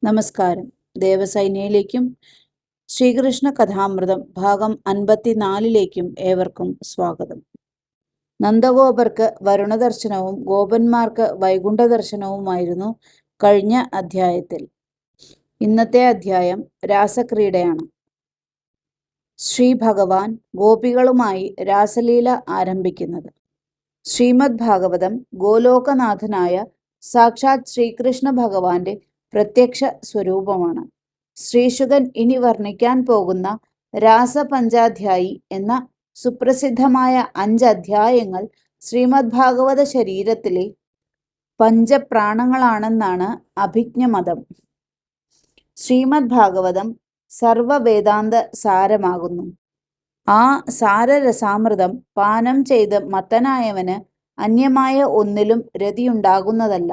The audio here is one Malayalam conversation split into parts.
നമസ്കാരം. ദേവസൈന്യയിലേക്കും ശ്രീകൃഷ്ണ കഥാമൃതം ഭാഗം 54ലേക്കും ഏവർക്കും സ്വാഗതം. നന്ദഗോപർക്ക് വരുണദർശനവും ഗോപന്മാർക്ക് വൈകുണ്ഠ ദർശനവുമായിരുന്നു കഴിഞ്ഞ അധ്യായത്തിൽ. ഇന്നത്തെ അധ്യായം രാസക്രീഡയാണ്. ശ്രീ ഭഗവാൻ ഗോപികളുമായി രാസലീല ആരംഭിക്കുന്നത്. ശ്രീമദ് ഭാഗവതം ഗോലോകനാഥനായ സാക്ഷാത് ശ്രീകൃഷ്ണ ഭഗവാന്റെ പ്രത്യക്ഷ സ്വരൂപമാണ്. ശ്രീശുകൻ ഇനി വർണ്ണിക്കാൻ പോകുന്ന രാസപഞ്ചാധ്യായി എന്ന സുപ്രസിദ്ധമായ 5 അധ്യായങ്ങൾ ശ്രീമദ് ഭാഗവത ശരീരത്തിലെ പഞ്ചപ്രാണങ്ങളാണെന്നാണ് അഭിജ്ഞമതം. ശ്രീമദ് ഭാഗവതം സർവവേദാന്ത സാരമാകുന്നു. ആ സാരരസാമൃതം പാനം ചെയ്ത് മത്തനായവന് അന്യമായ ഒന്നിലും രതിയുണ്ടാകുന്നതല്ല.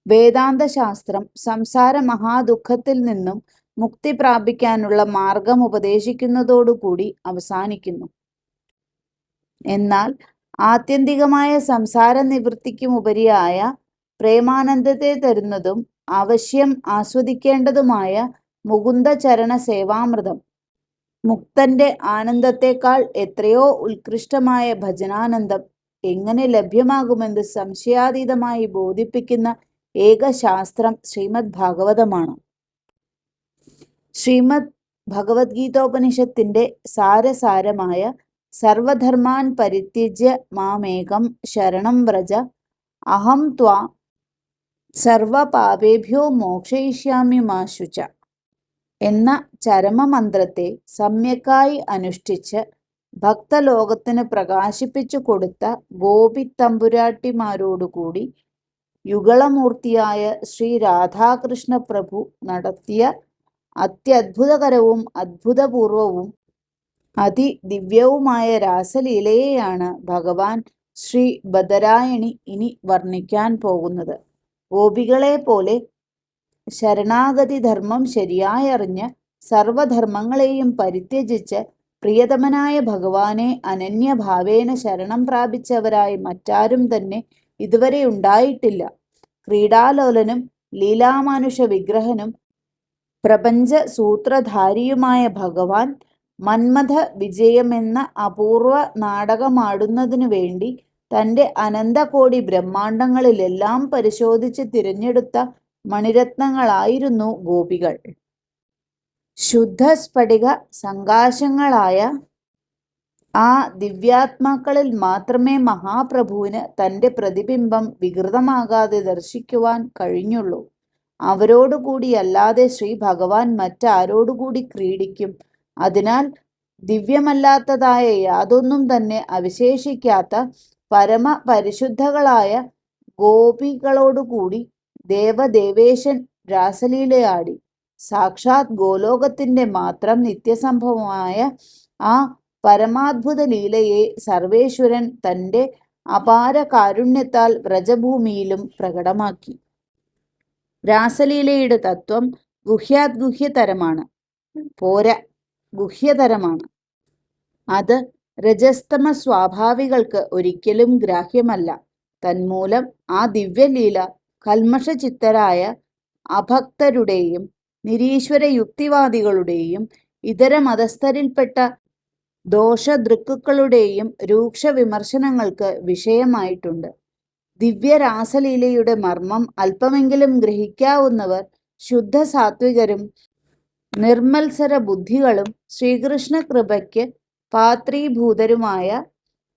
വേദാന്തശാസ്ത്രം സംസാര മഹാദുഃഖത്തിൽ നിന്നും മുക്തി പ്രാപിക്കാനുള്ള മാർഗം ഉപദേശിക്കുന്നതോടുകൂടി അവസാനിക്കുന്നു. എന്നാൽ ആത്യന്തികമായ സംസാര നിവൃത്തിക്കുമുപരിയായ പ്രേമാനന്ദത്തെ തരുന്നതും അവശ്യം ആസ്വദിക്കേണ്ടതുമായ മുകുന്ദചരണ സേവാമൃതം, മുക്തന്റെ ആനന്ദത്തെക്കാൾ എത്രയോ ഉത്കൃഷ്ടമായ ഭജനാനന്ദം എങ്ങനെ ലഭ്യമാകുമെന്ന് സംശയാതീതമായി ബോധിപ്പിക്കുന്ന ഏക ശാസ്ത്രം ശ്രീമദ് ഭാഗവതമാണ്. ശ്രീമദ് ഭഗവത്ഗീതോപനിഷത്തിന്റെ സാരസാരമായ സർവധർമാൻ പരിത്യജ്യ മാമേകം ശരണം വ്രജ അഹം ത്വാ സർവപാപേഭ്യോ മോക്ഷയിഷ്യാമി മാ ശുച എന്ന ചരമമന്ത്രത്തെ സമ്യക്കായി അനുഷ്ഠിച്ച് ഭക്തലോകത്തിന് പ്രകാശിപ്പിച്ചു കൊടുത്ത ഗോപിത്തമ്പുരാട്ടിമാരോടുകൂടി യുഗളമൂർത്തിയായ ശ്രീ രാധാകൃഷ്ണ പ്രഭു നടത്തിയ അത്യത്ഭുതകരവും അത്ഭുതപൂർവവും അതിദിവ്യവുമായ രാസലീലയെയാണ് ഭഗവാൻ ശ്രീ ബദരായണി ഇനി വർണ്ണിക്കാൻ പോകുന്നത്. ഗോപികളെ പോലെ ശരണാഗതി ധർമ്മം ശരിയായറിഞ്ഞ് സർവധർമ്മങ്ങളെയും പരിത്യജിച്ച് പ്രിയതമനായ ഭഗവാനെ അനന്യഭാവേന ശരണം പ്രാപിച്ചവരായി മറ്റാരും തന്നെ ഇതുവരെ ഉണ്ടായിട്ടില്ല. ക്രീഡാലോലനും ലീലാമാനുഷ വിഗ്രഹനും പ്രപഞ്ച സൂത്രധാരിയുമായ ഭഗവാൻ മന്മഥ വിജയമെന്ന അപൂർവ നാടകമാടുന്നതിനു വേണ്ടി തൻ്റെ അനന്തകോടി ബ്രഹ്മാണ്ടങ്ങളിലെല്ലാം പരിശോധിച്ച് തിരഞ്ഞെടുത്ത മണിരത്നങ്ങളായിരുന്നു ഗോപികൾ. ശുദ്ധ സ്ഫടിക സങ്കാശങ്ങളായ ആ ദിവ്യാത്മാക്കളിൽ മാത്രമേ മഹാപ്രഭുവിന് തൻ്റെ പ്രതിബിംബം വികൃതമാകാതെ ദർശിക്കുവാൻ കഴിഞ്ഞുള്ളൂ. അവരോടുകൂടിയല്ലാതെ ശ്രീ ഭഗവാൻ മറ്റാരോടുകൂടി ക്രീഡിക്കും? അതിനാൽ ദിവ്യമല്ലാത്തതായ യാതൊന്നും തന്നെ അവശേഷിക്കാത്ത പരമ പരിശുദ്ധകളായ ഗോപികളോടുകൂടി ദേവദേവേശൻ രാസലീലയാടി. സാക്ഷാത് ഗോലോകത്തിന്റെ മാത്രം നിത്യസംഭവമായ ആ പരമാത്ഭുത ലീലയെ സർവേശ്വരൻ തൻ്റെ അപാര കാരുണ്യത്താൽ വ്രജഭൂമിയിലും പ്രകടമാക്കി. രാസലീലയുടെ തത്വം ഗുഹ്യാത്ഗുഹ്യതരമാണ്, പോരാ ഗുഹ്യതരമാണ്. അത് രജസ്തമ സ്വാഭാവികൾക്ക് ഒരിക്കലും ഗ്രാഹ്യമല്ല. തന്മൂലം ആ ദിവ്യലീല കൽമഷചിത്തരായ അഭക്തരുടെയും നിരീശ്വര യുക്തിവാദികളുടെയും ഇതര മതസ്ഥരിൽപ്പെട്ട ദോഷദൃക്കുക്കളുടെയും രൂക്ഷ വിമർശനങ്ങൾക്ക് വിഷയമായിട്ടുണ്ട്. ദിവ്യരാസലീലയുടെ മർമ്മം അല്പമെങ്കിലും ഗ്രഹിക്കാവുന്നവർ ശുദ്ധ സാത്വികരും നിർമ്മത്സര ബുദ്ധികളും ശ്രീകൃഷ്ണ കൃപയ്ക്ക് പാത്രീഭൂതരുമായ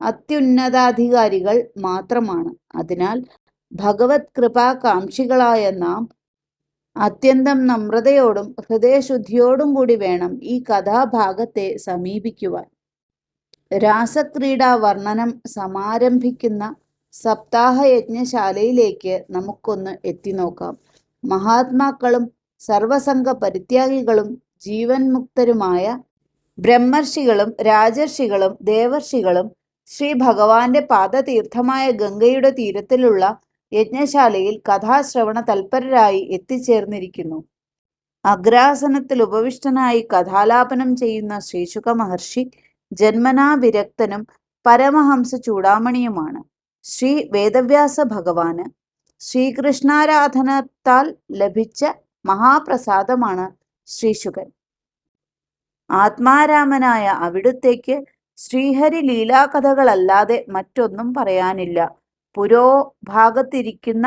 അത്യുന്നതാധികാരികൾ മാത്രമാണ്. അതിനാൽ ഭഗവത് കൃപാകാംക്ഷികളായ നാം അത്യന്തം നമ്രതയോടും ഹൃദയശുദ്ധിയോടും കൂടി വേണം ഈ കഥാഭാഗത്തെ സമീപിക്കുവാൻ. രാസക്രീഡാ വർണ്ണനം സമാരംഭിക്കുന്ന സപ്താഹയജ്ഞശാലയിലേക്ക് നമുക്കൊന്ന് എത്തിനോക്കാം. മഹാത്മാക്കളും സർവസംഘ പരിത്യാഗികളും ജീവൻ മുക്തരുമായ ബ്രഹ്മർഷികളും രാജർഷികളും ദേവർഷികളും ശ്രീ ഭഗവാന്റെ പാദതീർത്ഥമായ ഗംഗയുടെ തീരത്തിലുള്ള യജ്ഞശാലയിൽ കഥാശ്രവണ തൽപരരായി എത്തിച്ചേർന്നിരിക്കുന്നു. അഗ്രാസനത്തിൽ ഉപവിഷ്ടനായി കഥാലാപനം ചെയ്യുന്ന ശ്രീശുക മഹർഷി ജന്മനാ വിരക്തനും പരമഹംസ ചൂടാമണിയുമാണ്. ശ്രീ വേദവ്യാസ ഭഗവാന് ശ്രീകൃഷ്ണാരാധനത്താൽ ലഭിച്ച മഹാപ്രസാദമാണ് ശ്രീശുകൻ. ആത്മാരാമനായ അവിടുത്തേക്ക് ശ്രീഹരി ലീലാകഥകളല്ലാതെ മറ്റൊന്നും പറയാനില്ല. പുരോഭാഗത്തിരിക്കുന്ന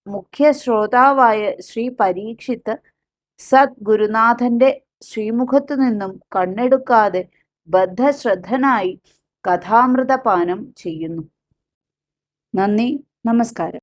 മുഖ്യ ശ്രോതാവായ ശ്രീ പരീക്ഷിത്ത് സദ്ഗുരുനാഥന്റെ ശ്രീമുഖത്തു നിന്നും കണ്ണെടുക്കാതെ ബദ്ധശ്രദ്ധനായി കഥാമൃതപാനം ചെയ്യുന്നു. നന്ദി, നമസ്കാരം.